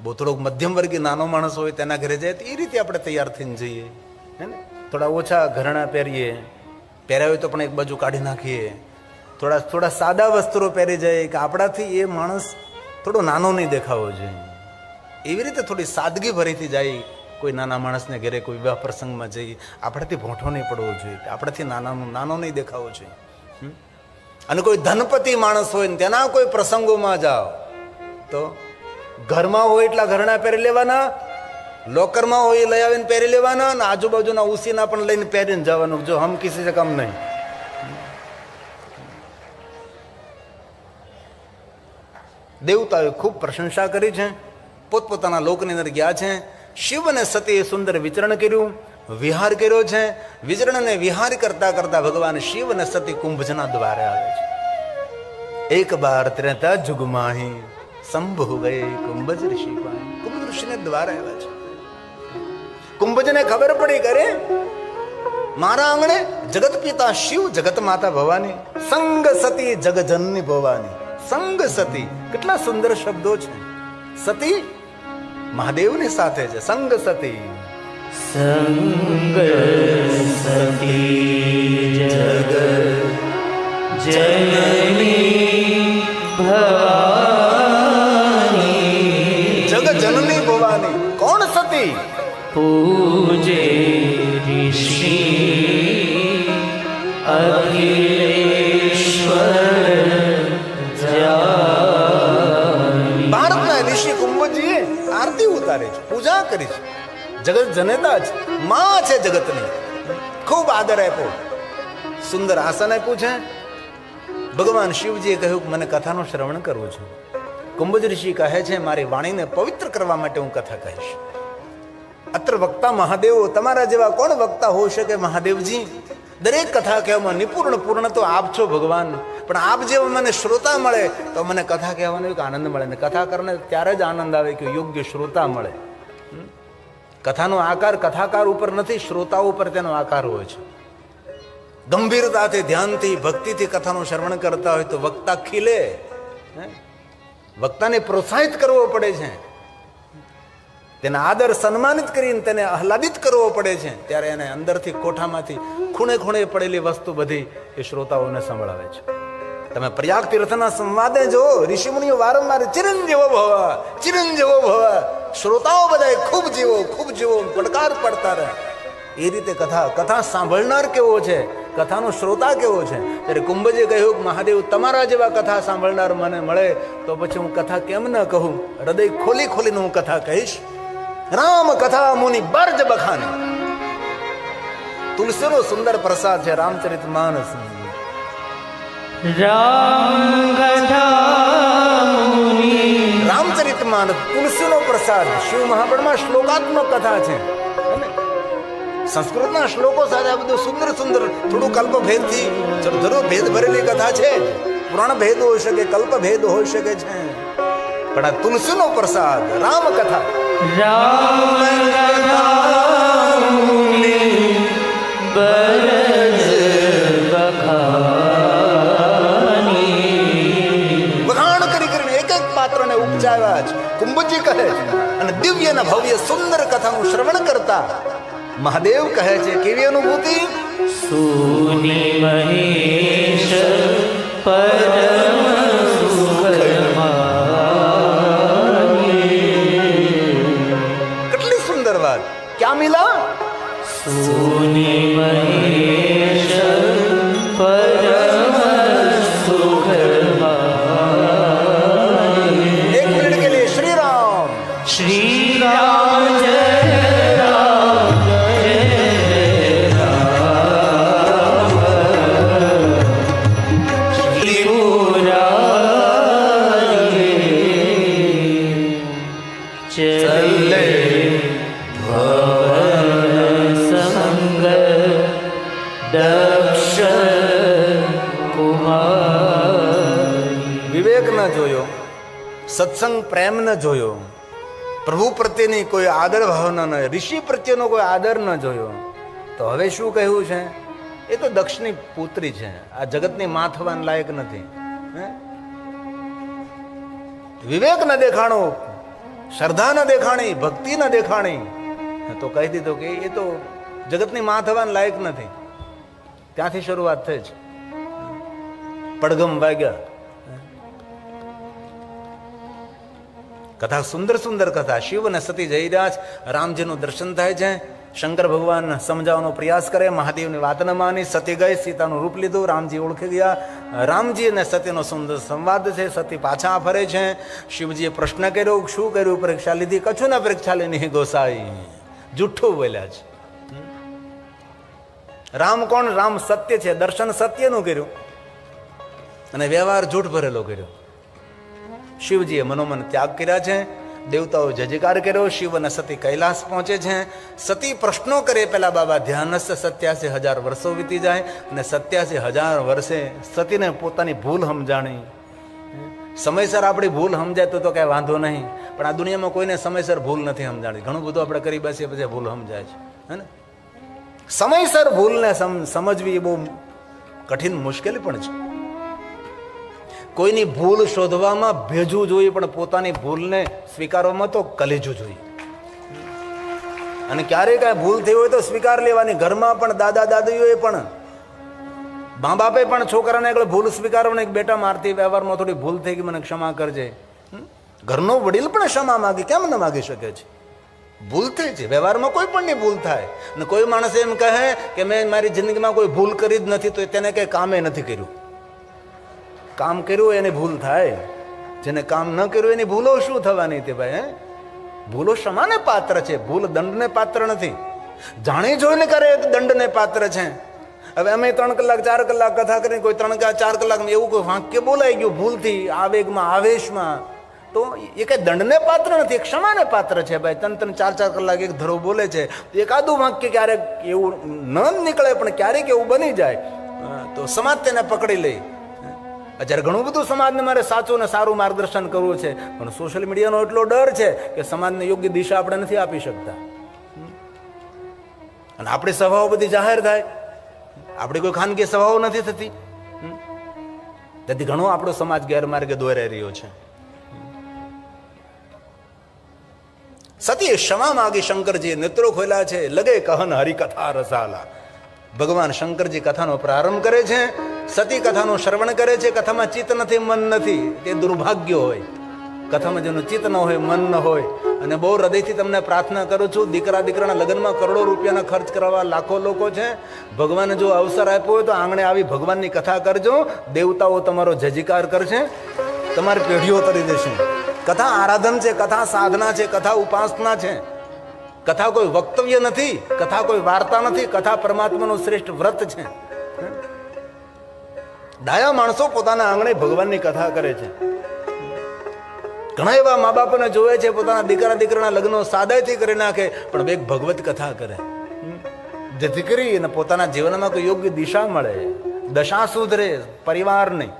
બહુ થોડોક મધ્યમ વર્ગીય નાનો માણસ હોય તેના ઘરે જાય તો એ રીતે આપણે તૈયાર થઈને જઈએ, હે ને. થોડા ઓછા ઘરેણા પહેરીએ, પહેર્યા હોય તો પણ એક બાજુ કાઢી નાખીએ. થોડા સાદા વસ્ત્રો પહેરી જાય કે આપણાથી એ માણસ થોડો નાનો નહીં દેખાવો જોઈએ. એવી રીતે થોડી સાદગી ભરીથી જાય. કોઈ નાના માણસને ઘરે કોઈ વિવાહ પ્રસંગમાં જઈ આપણાથી ભોંઠો નહીં પડવો જોઈએ, આપણાથી નાનો નહીં દેખાવો જોઈએ. અને કોઈ ધનપતિ માણસ હોય ને તેના કોઈ પ્રસંગોમાં જાઓ તો ઘરમાં હોય એટલા ઘરેણા પહેરી લેવાના, લોકરમાં હોય લઈ આવીને પહેરી લેવાના, અને આજુબાજુના ઉસીના પણ લઈને પહેરીને જવાનું. જો હમ કિસી સે કમ નહીં. દેવતાઓએ ખૂબ પ્રશંસા કરી છે, પોતપોતાના લોકની અંદર ગયા છે. શિવ અને સતીએ સુંદર વિચરણ કર્યું, વિહાર કર્યો છે. વિચરણ અને વિહાર કરતા કરતા ભગવાન શિવ અને સતી કુંભજના દ્વારે આવે છે. એક બાર ત્રેતા જુગમાહી સંભુ ગયે કુંભજ ઋષિ પાહી. કુંભજ ઋષિને દ્વારે આવ્યા છે. કુંભજને ખબર પડી કરે મારા આંગણે જગત પિતા શિવ, જગત માતા ભવાની, સંગ સતી જગજનની ભવાની. સંગ સતી, કેટલા સુંદર શબ્દો છે. સતી મહાદેવની સાથે છે. સંગ સતી, સંગ સતી જગ જનની ભવાની. જગ જનની ભવાની. કોણ સતી? પૂજે ઋષિ અખિલેશ્વર. ભારતના ઋષિ કુંભજીએ આરતી ઉતારી છે, પૂજા કરી છે. જગત જનેતા છે, માં છે જગતની. ખૂબ આદર આપ્યો, સુંદર આસન આપ્યું છે. ભગવાન શિવજીએ કહ્યું કે મને કથાનું શ્રવણ કરવું છે. કુંભજ ઋષિ કહે છે મારી વાણીને પવિત્ર કરવા માટે હું કથા કહીશ. અત્ર વક્તા મહાદેવો, તમારા જેવા કોણ વક્તા હોઈ શકે મહાદેવજી? દરેક કથા કહેવામાં નિપુર્ણ પૂર્ણ તો આપ છો ભગવાન, પણ આપ જેવા મને શ્રોતા મળે તો મને કથા કહેવાનો એક આનંદ મળે. ને કથા કરને ત્યારે જ આનંદ આવે કે યોગ્ય શ્રોતા મળે. કથાનો આકાર કથાકાર ઉપર નથી, શ્રોતા ઉપર તેનો આકાર હોય છે. ગંભીરતાથી, ધ્યાનથી, ભક્તિથી કથાનું શ્રવણ કરતા હોય તો વક્તા ખીલે. વક્તાને પ્રોત્સાહિત કરવો પડે છે, તેને આદર સન્માનિત કરીને તેને આહલાદિત કરવો પડે છે. ત્યારે એને અંદરથી કોઠામાંથી ખૂણે ખૂણે પડેલી વસ્તુ બધી એ શ્રોતાઓને સંભળાવે છે. તમે પ્રયાગ તીર્થના સંવાદે જો ઋષિમુનિઓ વારંવાર ચિરંજીવો ભવ, ચિરંજીવો ભવ. શ્રોતાઓ બધા ખૂબ જીવો, ખૂબ જીવો પડકાર પડતા રહે. એ રીતે કથા સાંભળનાર કેવો છે, કથાનો શ્રોતા કેવો છે. ત્યારે કુંભજે કહ્યું કે મહાદેવ તમારા જેવા કથા સાંભળનાર મને મળે તો પછી હું કથા કેમ ન કહું? હૃદય ખોલી ખોલીને હું કથા કહીશ. રામ કથા મુનિ બર્જ બખાની. તુલસીનો સુંદર પ્રસાદ છે રામચરિત માનસ. રામચરિત માનસ તુલસીનો પ્રસાદ. શિવ મહાપુરાણમાં શ્લોકાત્મક કથા છે. સંસ્કૃતના શ્લોકો સાથે આ બધું સુંદર સુંદર, થોડું કલ્પ ભેદથી જરૂર ભેદ ભરેલી કથા છે. પુરાણ ભેદ હોઈ શકે, કલ્પ ભેદ હોઈ શકે છે, પણ આ તુલસીનો પ્રસાદ રામ કથા. વખાણ કરી કરીને એક એક પાત્રને ઉપજાવ્યા છે કુંભજી કહે છે. અને દિવ્ય ને ભવ્ય સુંદર કથાનું શ્રવણ કરતા મહાદેવ કહે છે કેવી અનુભૂતિ? સુની મહેશ પરમ કેટલી સુંદર વાત. ક્યાં મિલા? સુની મહેશ પરમ સુખમાય. એક મિનિટ કે લીએ શ્રી રામ, શ્રી રામ જય રામ જય રામ. શ્રી પુરારી ચલે સંગ દક્ષ કુમાર. વિવેક ન જોયો, સત્સંગ પ્રેમ ન જોયો, પ્રભુ પ્રત્યેની કોઈ આદર ભાવના ન, ઋષિ પ્રત્યેનો કોઈ આદર ન જોયો, તો હવે શું કહ્યું છે? એ તો દક્ષની પુત્રી છે, આ જગતની માં થવાને લાયક નથી. વિવેક ન દેખાણો, શ્રદ્ધા ન દેખાણી, ભક્તિ ન દેખાણી, તો કહી દીધું કે એ તો જગતની માં થવાને લાયક નથી. ત્યાંથી શરૂઆત થઈ છે. પડઘમ વાગ્યા. કથા સુંદર સુંદર કથા. શિવ અને સતી જઈ રહ્યા છે, રામજીનું દર્શન થાય છે. શંકર ભગવાન સમજાવવાનો પ્રયાસ કરે, મહાદેવની વાત ન માની. સતી ગઈ, સીતાનું રૂપ લીધું, રામજી ઓળખી ગયા. રામજી અને સતીનો સુંદર સંવાદ છે. સતી પાછા ફરે છે. શિવજીએ પ્રશ્ન કર્યો, શું કર્યું? પરીક્ષા લીધી. કછું ના પરીક્ષા લેની ગોસાઈ, જુઠ્ઠું બોલ્યા છે. રામ કોણ? રામ સત્ય છે. દર્શન સત્યનું કર્યું અને વ્યવહાર જૂઠ ભરેલો કર્યો. શિવજીએ મનોમન ત્યાગ કર્યા છે. દેવતાઓ જયજયકાર કર્યો. શિવ અને સતી કૈલાસ પહોંચે છે. સતી પ્રશ્નો કરે પેલા બાબા ધ્યાનસ્થ 87,000 વર્ષો વીતી જાય અને 87,000 વર્ષે સતીને પોતાની ભૂલ સમજાણી. સમયસર આપણી ભૂલ સમજાય તો કઈ વાંધો નહીં, પણ આ દુનિયામાં કોઈને સમયસર ભૂલ નથી સમજાણી. ઘણું બધું આપણે કરી બેસીએ પછી ભૂલ સમજાય છે, હે ને? સમયસર ભૂલને સમજવી એ બહુ કઠિન મુશ્કેલી પણ છે. કોઈની ભૂલ શોધવામાં ભેજવું જોઈએ, પણ પોતાની ભૂલને સ્વીકારવામાં તો કલેજું જોઈએ. અને ક્યારેય કાંઈ ભૂલ થઈ હોય તો સ્વીકાર લેવાની. ઘરમાં પણ દાદા દાદીઓએ પણ, મા બાપે પણ છોકરાને એકલો ભૂલ સ્વીકારવાની. એક બેટા મારતી વ્યવહારમાં થોડી ભૂલ થઈ ગઈ, મને ક્ષમા કરજે. ઘરનો વડીલ પણ ક્ષમા માગે, કેમ ન માગી શકે છે? ભૂલ થઈ છે. વ્યવહારમાં કોઈ પણ ની ભૂલ થાય. અને કોઈ માણસ એમ કહે કે મેં મારી જિંદગીમાં કોઈ ભૂલ કરી જ નથી, તો તેને કઈ કામે નથી કર્યું. કામ કર્યું એની ભૂલ થાય, જેને કામ ન કર્યું એની ભૂલો શું થવાની તે ભાઈ? ભૂલો ક્ષમાને પાત્ર છે, ભૂલ દંડને પાત્ર નથી. જાણી જોઈને કરે દંડને પાત્ર છે. હવે અમે 3 કલાક 4 કલાક કથા કરીને કોઈ 3-4 કલાકમાં એવું કોઈ વાક્ય બોલાઈ ગયું ભૂલથી, આવેગમાં, આવેશમાં, તો એ કઈ દંડને પાત્ર નથી, ક્ષમાને પાત્ર છે ભાઈ. 3-3 4-4 કલાક એક ધરો બોલે છે, એકાદું વાક્ય ક્યારેક એવું ન નીકળે, પણ ક્યારેક એવું બની જાય તો સમાજ તેને પકડી લે. અત્યારે ઘણું બધું સમાજને મારે સાચું ને સારું માર્ગદર્શન કરવું છે, પણ સોશિયલ મીડિયાનો એટલો ડર છે કે સમાજને યોગ્ય દિશા આપણે નથી આપી શકતા. અને આપણી સભાઓ બધી જાહેર થાય, આપણી કોઈ ખાનગી સભાઓ નથી થતી. તેથી ઘણો આપણો સમાજ ગેરમાર્ગે દોરાઈ રહ્યો છે. સતીએ ક્ષમા માગી. શંકરજી નેત્રો ખોલ્યા છે. લગે કહન હરિકથા રસાલા. ભગવાન શંકરજી કથાનો પ્રારંભ કરે છે. સતી કથાનું શ્રવણ કરે છે. કથામાં ચિત્ત નથી, મન નથી, તે દુર્ભાગ્ય હોય. કથામાં જેનું ચિત્ત ન હોય, મન ન હોય. અને બહુ હૃદયથી તમને પ્રાર્થના કરું છું, દીકરાના લગ્નમાં કરોડો રૂપિયાના ખર્ચ કરવા લાખો લોકો છે. ભગવાને જો અવસર આપ્યો હોય તો આંગણે આવી ભગવાનની કથા કરજો. દેવતાઓ તમારો જયજયકાર કરશે, તમારી પેઢીઓ કરી દેશે. કથા આરાધન છે, કથા સાધના છે, કથા ઉપાસના છે. કથા કોઈ વક્તવ્ય નથી, કથા કોઈ વાર્તા નથી. કથા પરમાત્માનું શ્રેષ્ઠ વ્રત છે. ડાયા માણસો પોતાના આંગણે ભગવાનની કથા કરે છે. ઘણા એવા મા બાપને જોવે છે પોતાના દીકરાના લગ્નો સાદાઈથી કરી નાખે, પણ એક ભગવત કથા કરે, જેથી કરી અને પોતાના જીવનમાં કોઈ યોગ્ય દિશા મળે, દશા સુધરે, પરિવાર નહીં.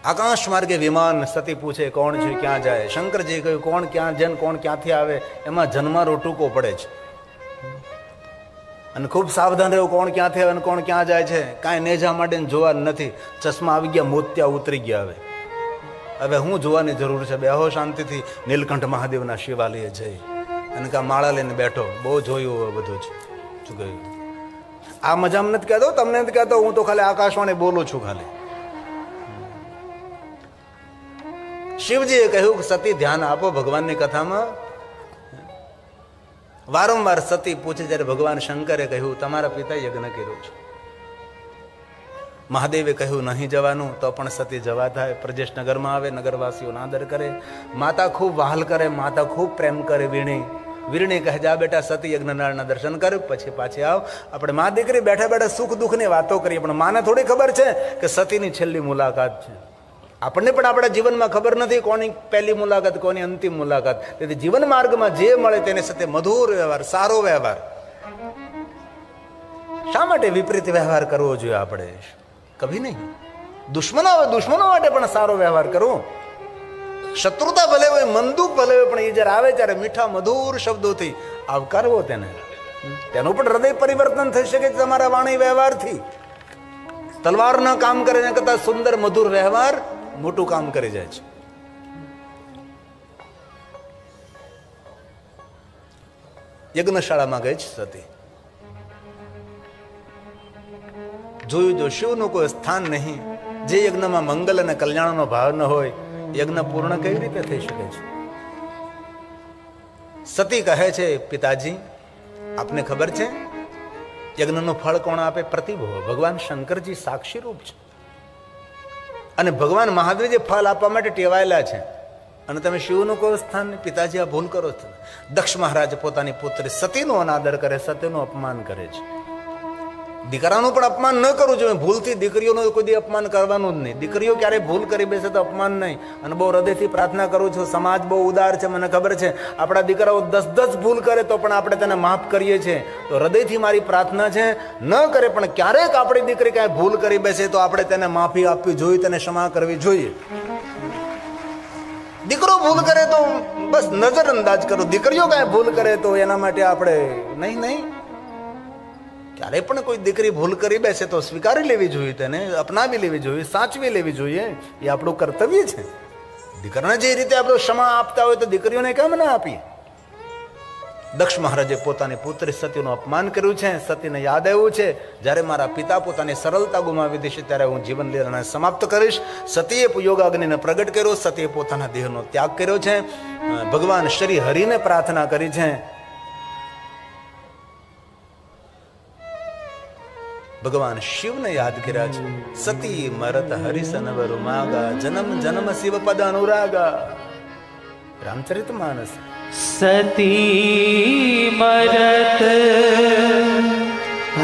આકાશ માર્ગે વિમાન. સતી પૂછે કોણ છે, ક્યાં જાય? શંકરજી કહ્યું કોણ ક્યાં જન, કોણ ક્યાંથી આવે, એમાં જન્મારો ટૂંકો પડે છે. અને ખૂબ સાવધાન રહેવું, કોણ ક્યાંથી આવે અને કોણ ક્યાં જાય છે. કાંઈ નેજા માટે જોવા નથી. ચશ્મા આવી ગયા, મોતિયા ઉતરી ગયા. હવે હું જોવાની જરૂર છે? બેહો શાંતિથી નીલકંઠ મહાદેવના શિવાલયે જઈ અને કા માળા લઈને બેઠો. બહુ જોયું હવે બધું જ. શું કહ્યું? આ મજામાં નથી કહેતો, તમને નથી કહેતો, હું તો ખાલી આકાશવાણી બોલું છું ખાલી. શિવજીએ કહ્યું કે સતી ધ્યાન આપો ભગવાનની કથામાં. વારંવાર સતી પૂછે. જ્યારે ભગવાન શંકરે કહ્યું તમારા પિતા યજ્ઞ કર્યો છે. મહાદેવે કહ્યું નહીં જવાનું, તો પણ સતી જવા થાય. પ્રજેશ નગરમાં આવે, નગરવાસીઓનો આદર કરે, માતા ખૂબ વહાલ કરે, માતા ખૂબ પ્રેમ કરે. વીરણી કહે જા બેટા સતી યજ્ઞનાળના દર્શન કર, પછી પાછી આવ. આપણે મા દીકરી બેઠા બેઠા સુખ દુઃખની વાતો કરીએ, પણ માને થોડી ખબર છે કે સતીની છેલ્લી મુલાકાત છે. આપણને પણ આપણા જીવનમાં ખબર નથી કોની પહેલી મુલાકાત, કોની અંતિમ મુલાકાત. તેથી જીવન માર્ગમાં જે મળે તેની સાથે મધુર વ્યવહાર, સારો વ્યવહાર. શા માટે વિપરીત વ્યવહાર કરવો જોઈએ આપણે? કભી નહીં. દુશ્મનો માટે પણ સારો વ્યવહાર કરવો. શત્રુતા ભલે હોય, મંદુક ભલે હોય, પણ એ જયારે આવે ત્યારે મીઠા મધુર શબ્દોથી આવકારવો તેને. તેનું પણ હૃદય પરિવર્તન થઈ શકે છે તમારા વાણી વ્યવહારથી. તલવારના કામ કરે એના કરતા સુંદર મધુર વ્યવહાર મોટું કામ કરી જાય છે. યજ્ઞશાળામાં ગઈ છે સતી. જોયું જો શિવનું કોઈ સ્થાન નહીં, જે યજ્ઞમાં મંગલ અને કલ્યાણનો ભાવ ન હોય, યજ્ઞ પૂર્ણ કેવી રીતે થઈ શકે છે? સતી કહે છે, પિતાજી આપને ખબર છે યજ્ઞનું ફળ કોણ આપે? પ્રતિભો, ભગવાન શંકરજી સાક્ષી રૂપ છે. અને ભગવાન મહાદેવ જે ફળ આપવા માટે ટેવાયેલા છે, અને તમે શિવનું કોઈ સ્થાન નહીં. પિતાજી આ ભૂલ કરો છો. દક્ષ મહારાજ પોતાની પુત્રી સતીનો અનાદર કરે, સતીનું અપમાન કરે છે. દીકરાનું પણ અપમાન ન કરવું જોઈએ. ભૂલથી દીકરીઓનું કોઈ દી અપમાન કરવાનું જ નહીં. દીકરીઓ ક્યારેય ભૂલ કરી બેસે તો અપમાન નહીં. અને બહુ હૃદયથી પ્રાર્થના કરું છું, સમાજ બહુ ઉદાર છે, મને ખબર છે. આપણા દીકરાઓ 10 ભૂલ કરે તો પણ આપણે તેને માફ કરીએ છીએ. તો હૃદયથી મારી પ્રાર્થના છે, ન કરે પણ ક્યારેક આપણી દીકરી કાંઈ ભૂલ કરી બેસે તો આપણે તેને માફી આપવી જોઈએ, તેને ક્ષમા કરવી જોઈએ. દીકરો ભૂલ કરે તો બસ નજર અંદાજ કરો. દીકરીઓ કાંઈ ભૂલ કરે તો એના માટે આપણે નહીં. ક્યારે પણ કોઈ દીકરી ભૂલ કરી બેસે તો સ્વીકારી લેવી જોઈએ, તેને અપનાવી લેવી જોઈએ, સાચવી લેવી જોઈએ. એ આપણું કર્તવ્ય છે. દીકરાને જે રીતે આપણે ક્ષમા આપતા હોય તો દીકરીઓને કેમ ના આપીએ? દક્ષ મહારાજે પોતાની પુત્રી સતીનું અપમાન કર્યું છે. સતીને યાદ આવ્યું છે, જ્યારે મારા પિતા પોતાની સરળતા ગુમાવી દેશે ત્યારે હું જીવન લીલાને સમાપ્ત કરીશ. સતીએ યોગાગ્નિને પ્રગટ કર્યો, સતીએ પોતાના દેહનો ત્યાગ કર્યો છે. ભગવાન શ્રી હરિને પ્રાર્થના કરી છે. ભગવાન શિવને યાદ કર્યા છે. સતી મરત હરિસનવરુ માગા, જન્મ જન્મ શિવ પદ અનુરાગા. રામચરિત માનસ. સતી મરત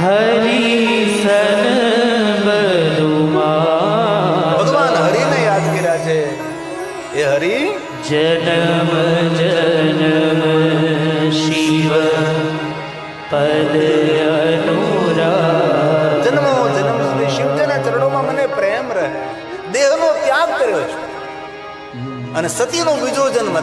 હરિસન બરુમા. ભગવાન હરિને યાદ કર્યા છે. એ હરિ જન્મ જન્મ શિવ પદ અનુરાગ. જન્મો જન્મ સુધી શિવજીના ચરણોમાં મને પ્રેમ રહે. દેહનો ત્યાગ કર્યો છે. અને સતીનો બીજો જન્મ